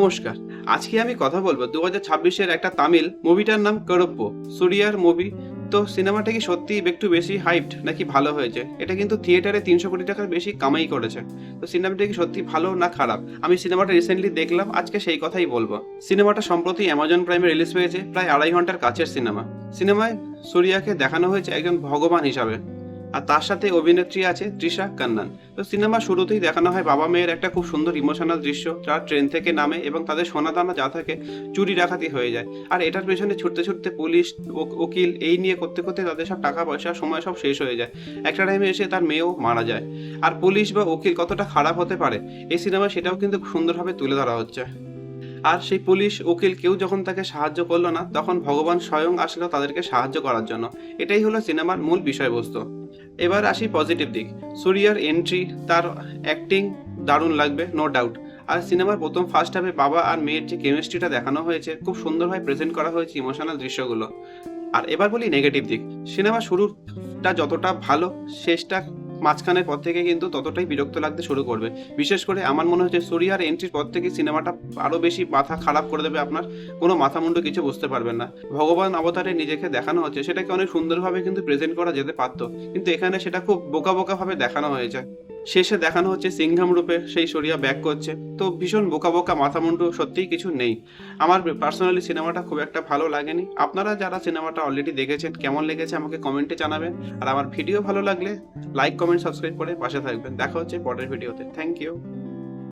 নমস্কার। আজকে আমি কথা বলবো 2026-এর একটা তামিল মুভিটার নাম করপ্পো। সূর্যার মুভি। তো সিনেমাটা কি সত্যিই একটু বেশি হাইপড নাকি ভালো হয়েছে? এটা কিন্তু থিয়েটারে 300 কোটি টাকার বেশি কামাই করেছে। তো সিনেমাটা কি সত্যি ভালো না খারাপ? আমি সিনেমাটা রিসেন্টলি দেখলাম, আজকে সেই কথাই বলবো। সিনেমাটা সম্প্রতি অ্যামাজন প্রাইমে রিলিজ পেয়েছে, প্রায় 2.5 ঘন্টার কাছের সিনেমা। সিনেমায় সূর্যাকে দেখানো হয়েছে একজন ভগবান হিসাবে। আর তার সাথে অভিনেত্রী আছে তৃষা কান্নান। তো সিনেমা শুরুতেই দেখানো হয় বাবা মেয়ের একটা খুব সুন্দর ইমোশনাল দৃশ্য, যারা ট্রেন থেকে নামে এবং তাদের সোনাদানা যা থাকে চুরি ডাকাতি হয়ে যায়। আর এটার পেছনে ছুটতে ছুটতে পুলিশ, উকিল এই নিয়ে করতে করতে তাদের সব টাকা পয়সা সময় সব শেষ হয়ে যায়। একটা টাইমে এসে তার মেয়েও মারা যায়। আর পুলিশ বা উকিল কতটা খারাপ হতে পারে এই সিনেমায় সেটাও কিন্তু সুন্দরভাবে তুলে ধরা হচ্ছে। আর সেই পুলিশ উকিল কেউ যখন তাকে সাহায্য করলো না, তখন ভগবান স্বয়ং আসলো তাদেরকে সাহায্য করার জন্য। এটাই হলো সিনেমার মূল বিষয়বস্তু। এবার আসি পজিটিভ দিক। সূর্যার এন্ট্রি, তার অ্যাক্টিং দারুণ লাগবে, নো ডাউট। আর সিনেমার প্রথম ফার্স্ট হাফে বাবা আর মেয়ের যে কেমিস্ট্রিটা দেখানো হয়েছে, খুব সুন্দরভাবে প্রেজেন্ট করা হয়েছে ইমোশনাল দৃশ্যগুলো। আর এবার বলি নেগেটিভ দিক। সিনেমা শুরুটা যতটা ভালো, শেষটা মাঝখানের পর থেকে কিন্তু ততটাই বিরক্ত লাগতে শুরু করবে। বিশেষ করে আমার মনে হচ্ছে সূর্যার এন্ট্রির পর থেকে সিনেমাটা আরও বেশি মাথা খারাপ করে দেবে আপনার। কোনো মাথা মুন্ডু কিছু বুঝতে পারবেন না। ভগবান অবতারে নিজেকে দেখানো হচ্ছে, সেটাকে অনেক সুন্দরভাবে কিন্তু প্রেজেন্ট করা যেতে পারতো, কিন্তু এখানে সেটা খুব বোকা বোকা ভাবে দেখানো হয়েছে। শেষে দেখানো হচ্ছে সিংহাম রূপে সেই সূর্যা ব্যাক করছে, তো ভীষণ বোকা বোকা মাথা মুন্ডু সত্যিই কিছু নেই। আমার পার্সোনালি সিনেমাটা খুব একটা ভালো লাগেনি। আপনারা যারা সিনেমাটা অলরেডি দেখেছেন, কেমন লেগেছে আমাকে কমেন্টে জানাবেন। আর আমার ভিডিও ভালো লাগলে লাইক, কমেন্ট, সাবস্ক্রাইব করে পাশে থাকবেন। দেখা হচ্ছে পরের ভিডিওতে। Thank you.